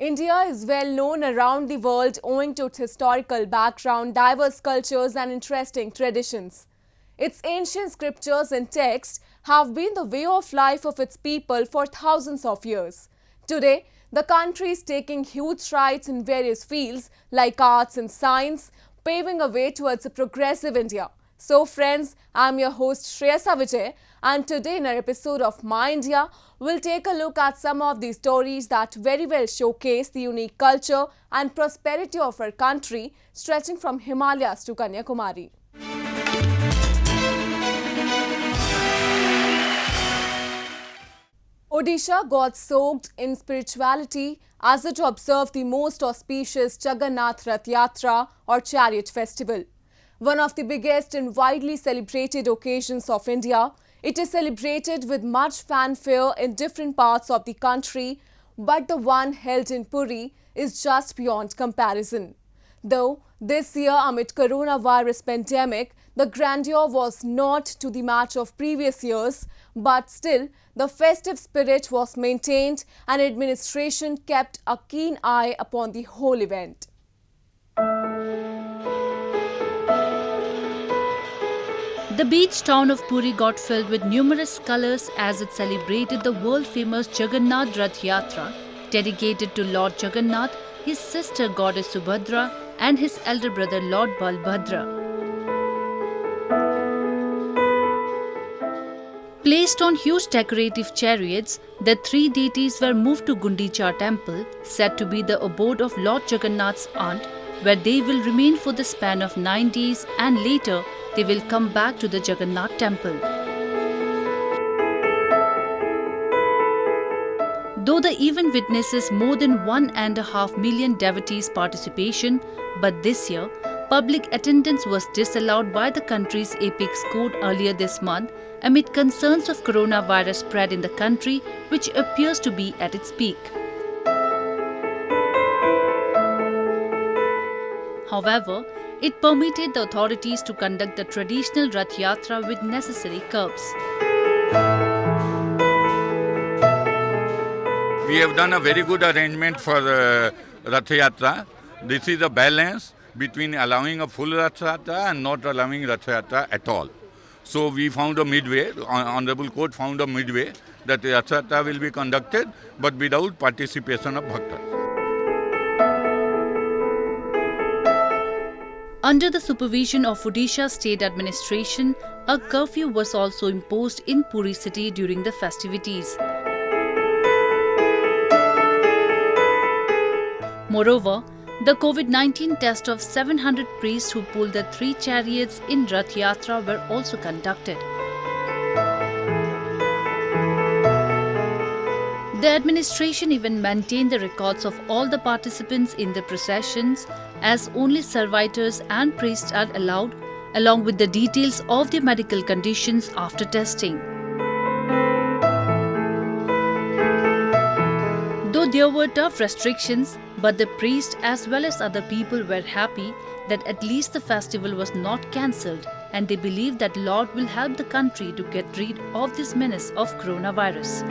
India is well known around the world owing to its historical background, diverse cultures and interesting traditions. Its ancient scriptures and texts have been the way of life of its people for thousands of years. Today, the country is taking huge strides in various fields like arts and science, paving a way towards a progressive India. So friends, I'm your host Shreyasa Vijay, and today in our episode of My India, we'll take a look at some of these stories that very well showcase the unique culture and prosperity of our country, stretching from Himalayas to Kanyakumari. Odisha got soaked in spirituality as it observed the most auspicious Jagannath Rath Yatra or Chariot Festival. One of the biggest and widely celebrated occasions of India, it is celebrated with much fanfare in different parts of the country, but the one held in Puri is just beyond comparison. Though this year amid coronavirus pandemic, the grandeur was not to the match of previous years, but still the festive spirit was maintained and administration kept a keen eye upon the whole event. The beach town of Puri got filled with numerous colours as it celebrated the world-famous Jagannath Rath Yatra, dedicated to Lord Jagannath, his sister goddess Subhadra and his elder brother Lord Balbhadra. Placed on huge decorative chariots, the three deities were moved to Gundicha temple, said to be the abode of Lord Jagannath's aunt, where they will remain for the span of 9 days and later they will come back to the Jagannath temple. Though the event witnesses more than 1.5 million devotees' participation, but this year, public attendance was disallowed by the country's apex court earlier this month amid concerns of coronavirus spread in the country, which appears to be at its peak. However, it permitted the authorities to conduct the traditional Rath Yatra with necessary curbs. We have done a very good arrangement for Rath Yatra. This is a balance between allowing a full Rath Yatra and not allowing Rath Yatra at all. So we found a midway, Honorable Court found a midway that Rath Yatra will be conducted but without participation of Bhaktas. Under the supervision of Odisha State Administration, a curfew was also imposed in Puri city during the festivities. Moreover, the COVID-19 test of 700 priests who pulled the three chariots in Rath Yatra were also conducted. The administration even maintained the records of all the participants in the processions, as only servitors and priests are allowed, along with the details of their medical conditions after testing. Though there were tough restrictions, but the priest as well as other people were happy that at least the festival was not cancelled, and they believe that Lord will help the country to get rid of this menace of coronavirus.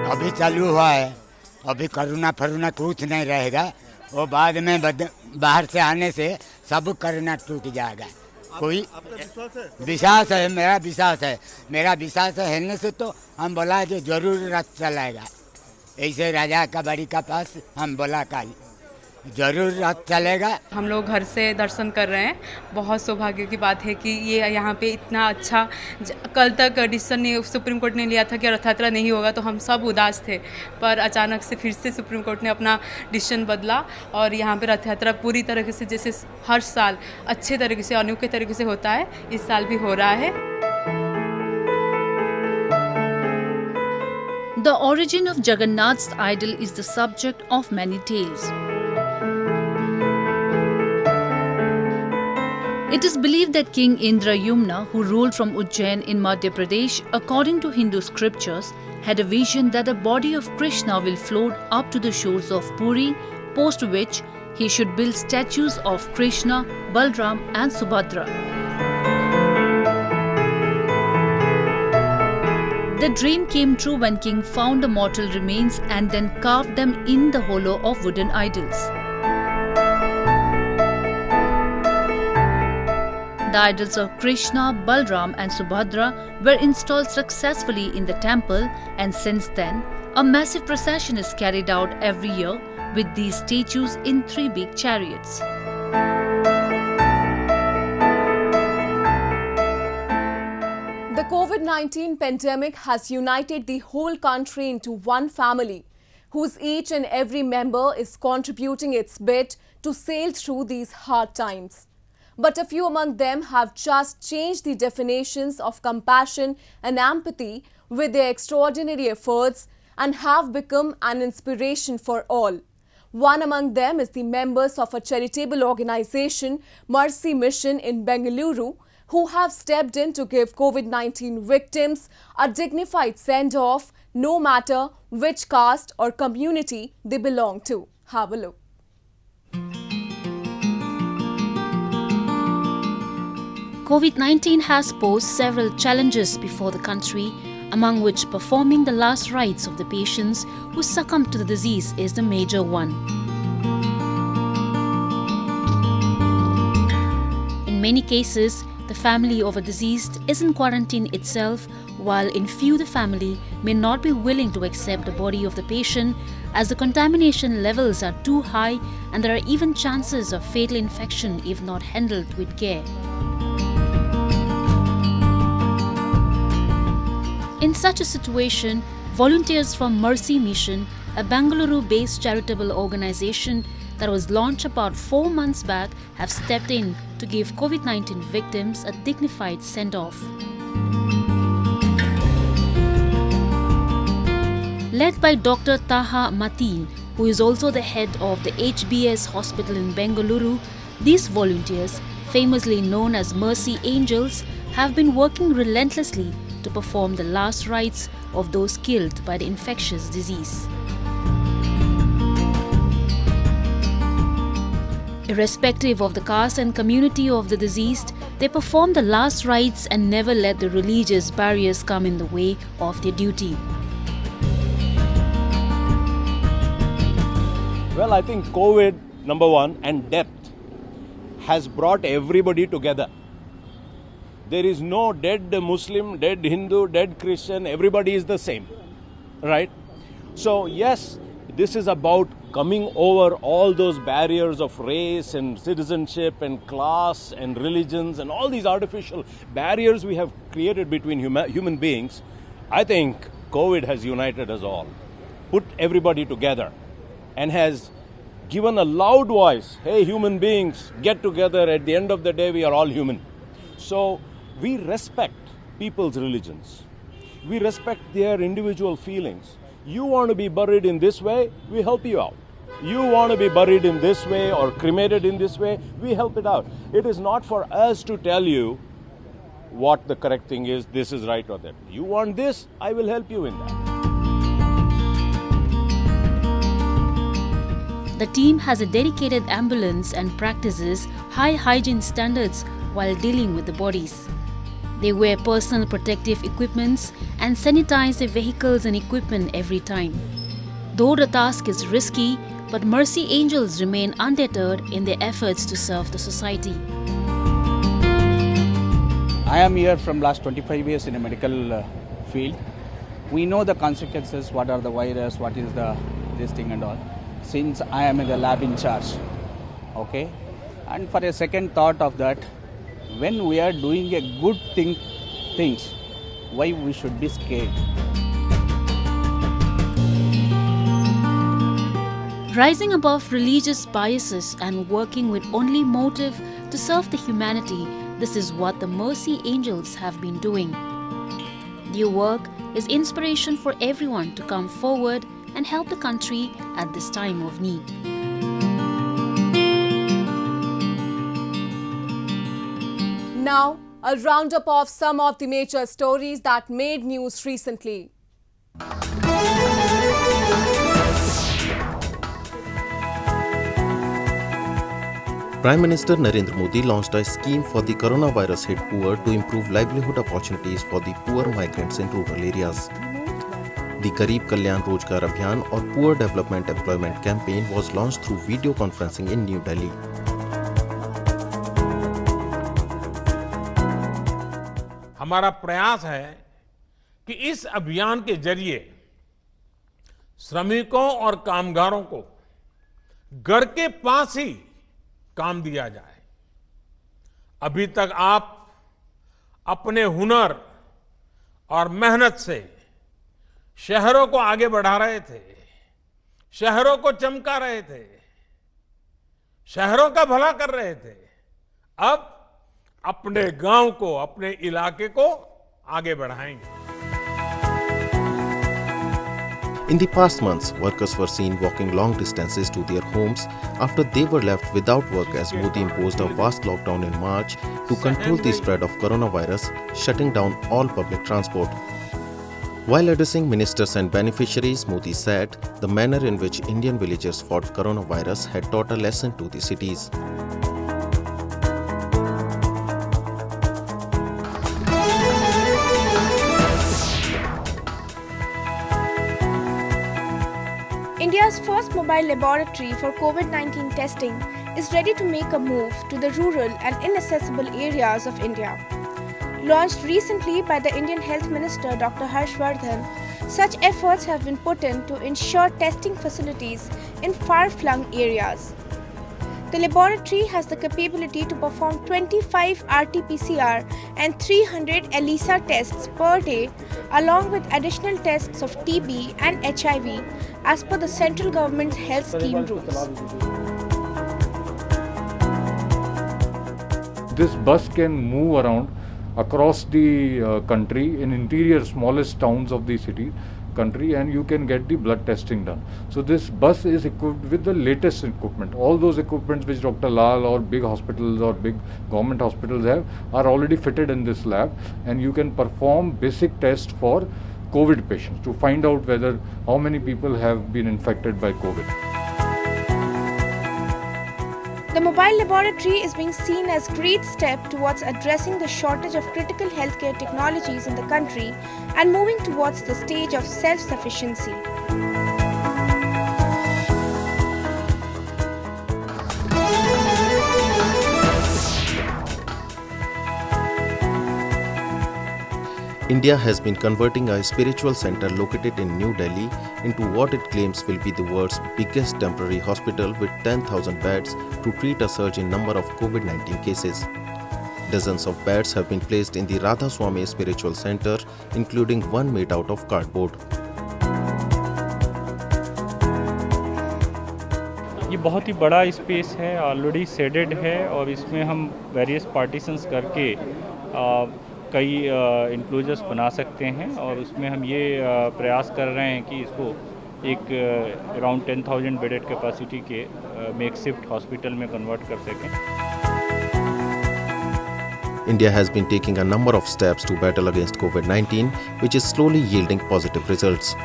अभी चालू हुआ है, अभी corona फरोना कुछ नहीं रहेगा, वो बाद में बाहर से आने से सब करोना टूट जाएगा। कोई विश्वास है, मेरा विश्वास है से तो हम बोला जो जरूर रथ चलाएगा। ऐसे राजा का बाड़ी का पास हम बोला कल जरूर रथ चलेगा। हम लोग घर से दर्शन कर रहे हैं। बहुत सौभाग्य की बात है कि ये यहाँ पे इतना अच्छा, कल तक डिसीजन सुप्रीम कोर्ट ने लिया था कि रथ यात्रा नहीं होगा, तो हम सब उदास थे, पर अचानक से फिर से सुप्रीम कोर्ट ने अपना डिसीजन बदला और यहाँ पे रथ यात्रा पूरी तरीके से, जैसे हर साल अच्छे तरीके से अनोखे तरीके से होता है, इस साल भी हो रहा है। The origin of Jagannath's idol is the subject of many tales. It is believed that King Indrayumna, who ruled from Ujjain in Madhya Pradesh, according to Hindu scriptures, had a vision that the body of Krishna will float up to the shores of Puri, post which he should build statues of Krishna, Balram and Subhadra. The dream came true when King found the mortal remains and then carved them in the hollow of wooden idols. The idols of Krishna, Balram and Subhadra were installed successfully in the temple, and since then, a massive procession is carried out every year with these statues in 3 big chariots. The COVID-19 pandemic has united the whole country into one family, whose each and every member is contributing its bit to sail through these hard times. But a few among them have just changed the definitions of compassion and empathy with their extraordinary efforts and have become an inspiration for all. One among them is the members of a charitable organization, Mercy Mission in Bengaluru, who have stepped in to give COVID-19 victims a dignified send-off, no matter which caste or community they belong to. Have a look. COVID-19 has posed several challenges before the country, among which performing the last rites of the patients who succumbed to the disease is the major one. In many cases, the family of a deceased is in quarantine itself, while in few the family may not be willing to accept the body of the patient as the contamination levels are too high and there are even chances of fatal infection if not handled with care. In such a situation, volunteers from Mercy Mission, a Bengaluru-based charitable organization that was launched about 4 months back, have stepped in to give COVID-19 victims a dignified send-off. Led by Dr. Taha Mateen, who is also the head of the HBS hospital in Bengaluru, these volunteers, famously known as Mercy Angels, have been working relentlessly to perform the last rites of those killed by the infectious disease. Irrespective of the caste and community of the deceased, they perform the last rites and never let the religious barriers come in the way of their duty. Well, I think COVID, number one, and death has brought everybody together. There is no dead Muslim, dead Hindu, dead Christian, everybody is the same, right? So yes, this is about coming over all those barriers of race and citizenship and class and religions and all these artificial barriers we have created between human beings. I think COVID has united us all, put everybody together, and has given a loud voice, hey, human beings, get together. At the end of the day, we are all human. So we respect people's religions. We respect their individual feelings. You want to be buried in this way, we help you out. You want to be buried in this way or cremated in this way, we help it out. It is not for us to tell you what the correct thing is, this is right or that. You want this, I will help you in that. The team has a dedicated ambulance and practices high hygiene standards while dealing with the bodies. They wear personal protective equipments and sanitize their vehicles and equipment every time. Though the task is risky, but Mercy Angels remain undeterred in their efforts to serve the society. I am here from last 25 years in a medical field. We know the consequences, what are the virus, what is this thing and all. Since I am in the lab in charge, okay? And for a second thought of that, when we are doing a good things, why we should be scared? Rising above religious biases and working with only motive to serve the humanity, this is what the Mercy Angels have been doing. Their work is inspiration for everyone to come forward and help the country at this time of need. Now, a roundup of some of the major stories that made news recently. Prime Minister Narendra Modi launched a scheme for the coronavirus hit poor to improve livelihood opportunities for the poor migrants in rural areas. The Garib Kalyan Rozgar Abhiyan or Poor Development Employment Campaign was launched through video conferencing in New Delhi. हमारा प्रयास है कि इस अभियान के जरिए श्रमिकों और कामगारों को घर के पास ही काम दिया जाए। अभी तक आप अपने हुनर और मेहनत से शहरों को आगे बढ़ा रहे थे, शहरों को चमका रहे थे, शहरों का भला कर रहे थे। अब अपने गांव को, अपने इलाके को आगे बढ़ाएंगे। In the past months, workers were seen walking long distances to their homes after they were left without work as Modi imposed a vast lockdown in March to control the spread of coronavirus, shutting down all public transport. While addressing ministers and beneficiaries, Modi said the manner in which Indian villagers fought coronavirus had taught a lesson to the cities. India's first mobile laboratory for COVID-19 testing is ready to make a move to the rural and inaccessible areas of India. Launched recently by the Indian Health Minister Dr. Harshvardhan, such efforts have been put in to ensure testing facilities in far-flung areas. The laboratory has the capability to perform 25 RT-PCR and 300 ELISA tests per day, along with additional tests of TB and HIV as per the central government's health scheme rules. This bus can move around across the country in interior smallest towns of the country, and you can get the blood testing done. So this bus is equipped with the latest equipment. All those equipments which Dr. Lal or big hospitals or big government hospitals have are already fitted in this lab, and you can perform basic tests for COVID patients to find out whether how many people have been infected by COVID. The mobile laboratory is being seen as a great step towards addressing the shortage of critical healthcare technologies in the country and moving towards the stage of self-sufficiency. India has been converting a spiritual center located in New Delhi into what it claims will be the world's biggest temporary hospital with 10,000 beds to treat a surge in number of COVID-19 cases. Dozens of beds have been placed in the Radha Swami Spiritual Center, including one made out of cardboard. ये बहुत ही बड़ा space है, already shaded है और इसमें हम various partitions करके कई इंक्लोजर्स बना सकते हैं और उसमें हम ये प्रयास कर रहे हैं कि इसको एक अराउंड 10,000 बेडेड कैपेसिटी के मेकशिफ्ट हॉस्पिटल में कन्वर्ट कर सकें. India has been taking a number of steps to battle against COVID-19, which is slowly yielding positive results.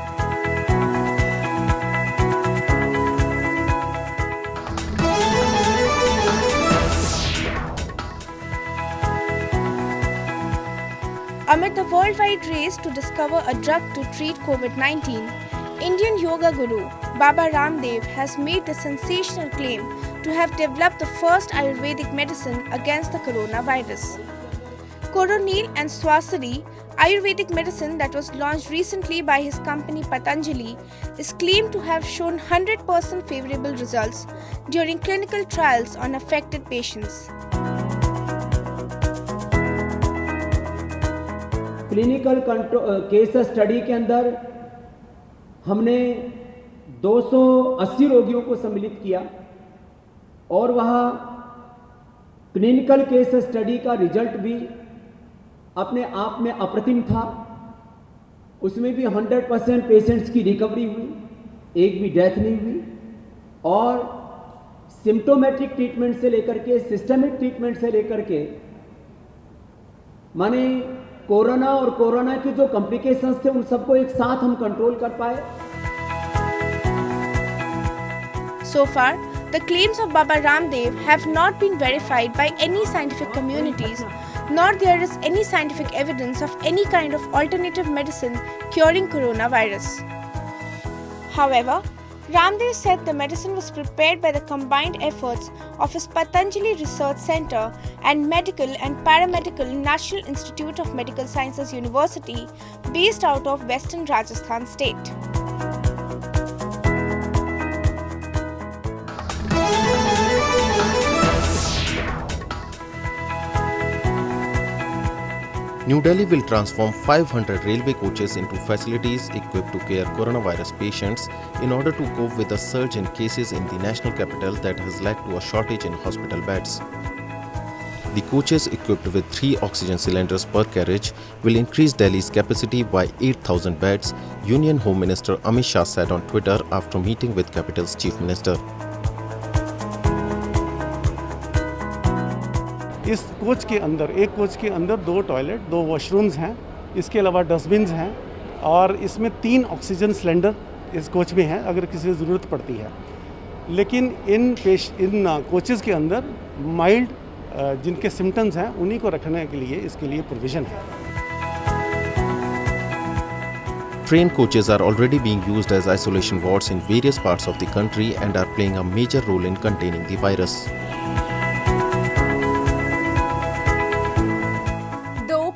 Amid the worldwide race to discover a drug to treat COVID-19, Indian yoga guru Baba Ramdev has made the sensational claim to have developed the first Ayurvedic medicine against the coronavirus. Coronil and Swasari, Ayurvedic medicine that was launched recently by his company Patanjali, is claimed to have shown 100% favorable results during clinical trials on affected patients. Clinical case study के अंदर हमने 280 रोगियों को सम्मिलित किया और वहाँ clinical case study का रिजल्ट भी अपने आप में अप्रतिम था. उसमें भी 100% पेशेंट्स की रिकवरी हुई, एक भी डेथ नहीं हुई और सिम्टोमेटिक ट्रीटमेंट से लेकर के सिस्टमिक ट्रीटमेंट से लेकर के माने कोरोना और कोरोना के जो कॉम्प्लिकेशंस थे उन सबको एक साथ हम कंट्रोल कर पाए. So far, The claims of Baba Ramdev have not been verified by any scientific communities, nor there is any scientific evidence of any kind of alternative medicine curing coronavirus. However, Ramdev said the medicine was prepared by the combined efforts of his Patanjali Research Center and Medical and Paramedical National Institute of Medical Sciences University based out of Western Rajasthan state. New Delhi will transform 500 railway coaches into facilities equipped to care coronavirus patients in order to cope with the surge in cases in the national capital that has led to a shortage in hospital beds. The coaches equipped with 3 oxygen cylinders per carriage will increase Delhi's capacity by 8,000 beds, Union Home Minister Amit Shah said on Twitter after meeting with capital's Chief Minister. इस coach के अंदर, एक coach के अंदर 2 toilet, 2 washrooms हैं, इसके अलावा dustbins हैं और इसमें 3 ऑक्सीजन सिलेंडर इस कोच में हैं अगर किसी को ज़रूरत पड़ती है। लेकिन इन कोचेज़ के अंदर माइल्ड जिनके सिम्टम्स हैं उन्हीं को रखने के लिए इसके लिए प्रोविज़न है। Train coaches are already being used as isolation wards in various parts of the country and are playing a major role in containing the virus.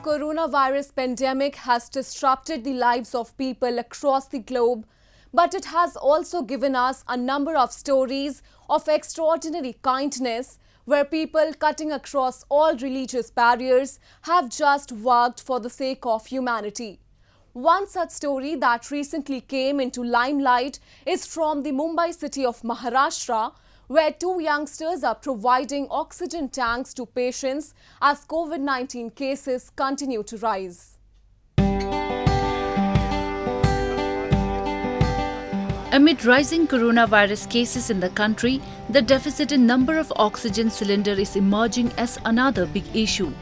Coronavirus pandemic has disrupted the lives of people across the globe, but it has also given us a number of stories of extraordinary kindness where people cutting across all religious barriers have just worked for the sake of humanity. One such story that recently came into limelight is from the Mumbai city of Maharashtra, where 2 youngsters are providing oxygen tanks to patients as COVID-19 cases continue to rise. Amid rising coronavirus cases in the country, the deficit in number of oxygen cylinders is emerging as another big issue.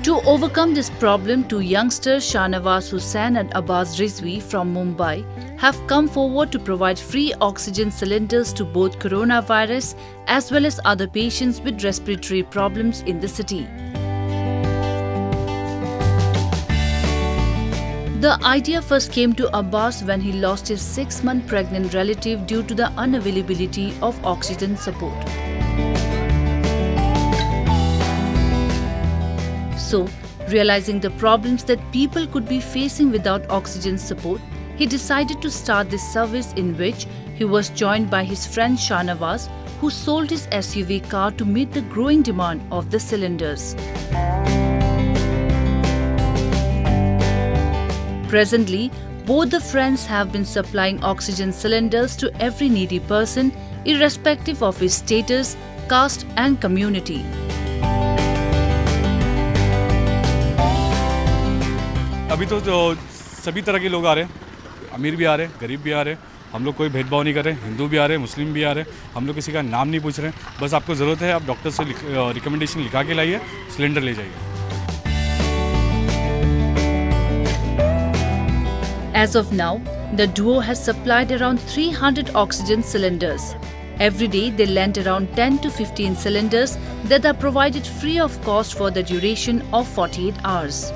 To overcome this problem, 2 youngsters, Shahnawaz Hussain and Abbas Rizvi from Mumbai, have come forward to provide free oxygen cylinders to both coronavirus as well as other patients with respiratory problems in the city. The idea first came to Abbas when he lost his 6-month pregnant relative due to the unavailability of oxygen support. So, realizing the problems that people could be facing without oxygen support, he decided to start this service in which he was joined by his friend Shahnawaz, who sold his SUV car to meet the growing demand of the cylinders. Presently, both the friends have been supplying oxygen cylinders to every needy person, irrespective of his status, caste and community. अभी तो सभी तरह के लोग आ रहे हैं, अमीर भी आ रहे हैं, गरीब भी आ रहे हैं, हम लोग कोई भेदभाव नहीं कर रहे, हिंदू भी आ रहे हैं, मुस्लिम भी आ रहे हैं, हम लोग किसी का नाम नहीं पूछ रहे हैं, बस आपको ज़रूरत है आप डॉक्टर से रिकमेंडेशन लिखा के लाइए, सिलेंडर ले जाइए। As of now, the duo has supplied around 300 oxygen cylinders. Every day, they lend around 10 to 15 cylinders that are provided free of cost for the duration of 48 hours.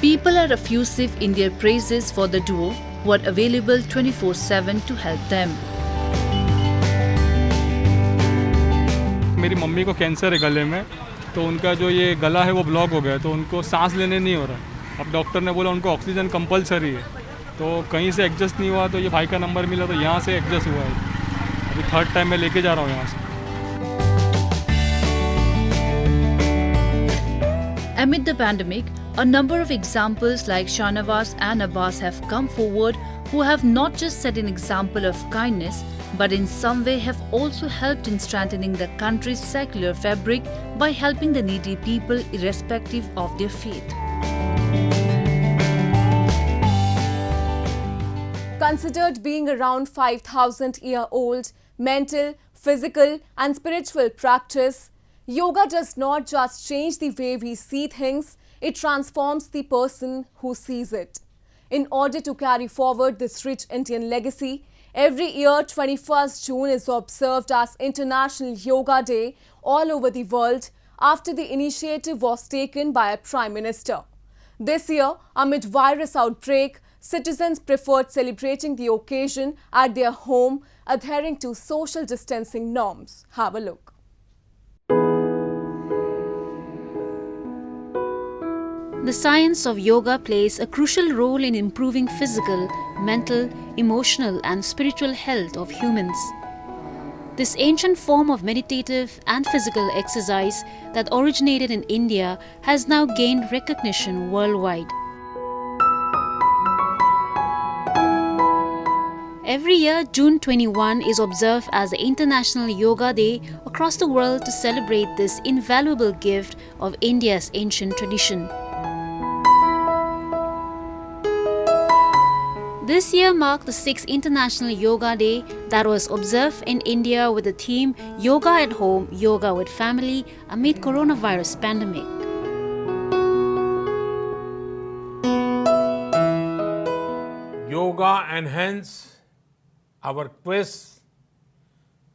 People are effusive in their praises for the duo, who are available 24/7 to help them. मेरी mummy को cancer है गले में, तो उनका जो ये गला है वो ब्लॉक हो गया, तो उनको सांस लेने नहीं हो रहा। अब डॉक्टर ने बोला उनको ऑक्सीजन कंपलसरी है, तो कहीं से एडजस्ट नहीं हुआ, तो ये भाई का नंबर मिला तो यहाँ से एडजस्ट हुआ है। अभी 3rd टाइम मैं लेके जा रहा हूँ यहाँ से। Amid the pandemic, a number of examples like Shahnawaz and Abbas have come forward who have not just set an example of kindness, but in some way have also helped in strengthening the country's secular fabric by helping the needy people irrespective of their faith. Considered being around 5,000-year-old, mental, physical and spiritual practice, yoga does not just change the way we see things, it transforms the person who sees it. In order to carry forward this rich Indian legacy, every year 21st June is observed as International Yoga Day all over the world after the initiative was taken by a Prime Minister. This year, amid virus outbreak, citizens preferred celebrating the occasion at their home, adhering to social distancing norms. Have a look. The science of yoga plays a crucial role in improving physical, mental, emotional and spiritual health of humans. This ancient form of meditative and physical exercise that originated in India has now gained recognition worldwide. Every year, June 21 is observed as the International Yoga Day across the world to celebrate this invaluable gift of India's ancient tradition. This year marked the 6th International Yoga Day that was observed in India with the theme Yoga at Home, Yoga with Family amid coronavirus pandemic. Yoga enhance our quest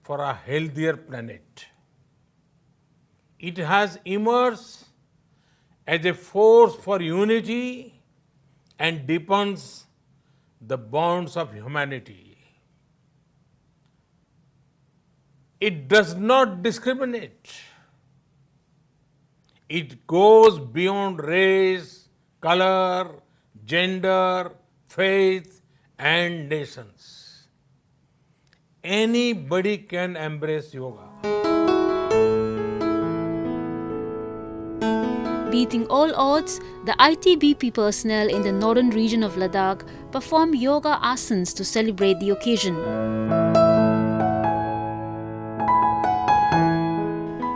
for a healthier planet. It has emerged as a force for unity and deepens the bonds of humanity. It does not discriminate. It goes beyond race, color, gender, faith, and nations. Anybody can embrace yoga. Beating all odds, the ITBP personnel in the northern region of Ladakh performed yoga asanas to celebrate the occasion.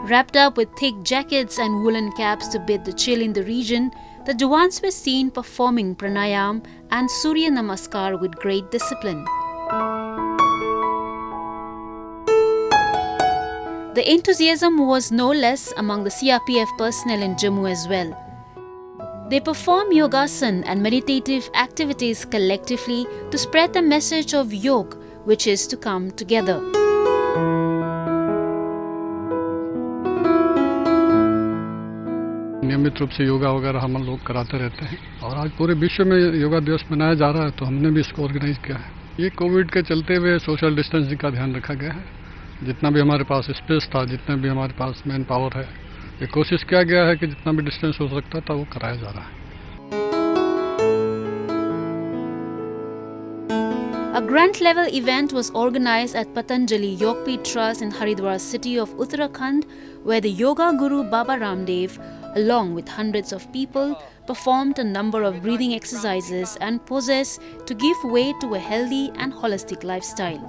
Wrapped up with thick jackets and woolen caps to beat the chill in the region, the Jawans were seen performing pranayam and Surya Namaskar with great discipline. The enthusiasm was no less among the CRPF personnel in Jammu as well. They perform yogasan and meditative activities collectively to spread the message of yoga, which is to come together. नियमित रूप से योगा वगैरह हम लोग कराते रहते हैं और आज पूरे विश्व में योगा दिवस मनाया जा रहा है तो हमने भी इसको ऑर्गेनाइज किया है। ये कोविड के चलते हुए सोशल डिस्टेंसिंग का ध्यान रखा गया है। जितना भी हमारे पास स्पेस था, जितना भी हमारे पास मैन पावर है, ये कोशिश किया गया है कि जितना भी डिस्टेंस हो सकता था वो कराया जा रहा है। A grant level event was organized at Patanjali Yogpeeth Trust in Haridwar city of Uttarakhand, where the yoga guru Baba Ramdev, along with hundreds of people, performed a number of breathing exercises and poses to give way to a healthy and holistic lifestyle.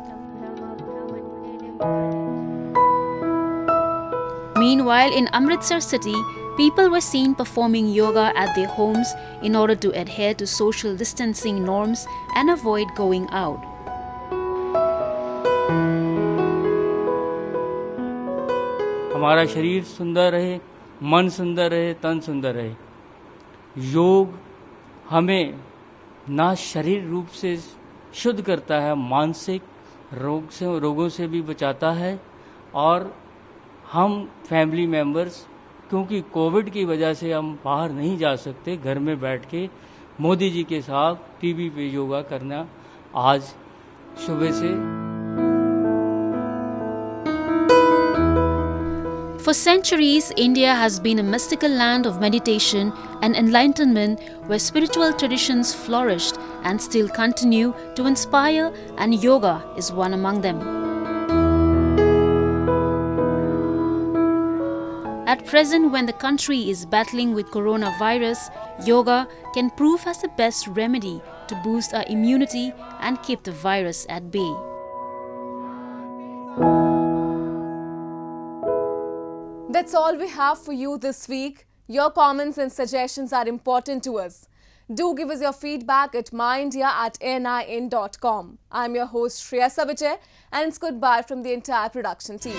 Meanwhile, in Amritsar city, people were seen performing yoga at their homes in order to adhere to social distancing norms and avoid going out. हमारा शरीर सुंदर रहे, मन सुंदर रहे, तन सुंदर रहे। योग हमें ना शरीर रूप से शुद्ध करता है, मानसिक रोगों से भी बचाता है और हम फैमिली मेंबर्स, क्योंकि कोविड की वजह से हम बाहर नहीं जा सकते, घर में बैठ के मोदी जी के साथ टीवी पे योगा करना आज सुबह से। For centuries, India has been a mystical land of meditation and enlightenment where spiritual traditions flourished and still continue to inspire, and yoga is one among them. At present, when the country is battling with coronavirus, yoga can prove as the best remedy to boost our immunity and keep the virus at bay. That's all we have for you this week. Your comments and suggestions are important to us. Do give us your feedback at myindia@nin.com. I'm your host Shreya Savijay, and it's goodbye from the entire production team.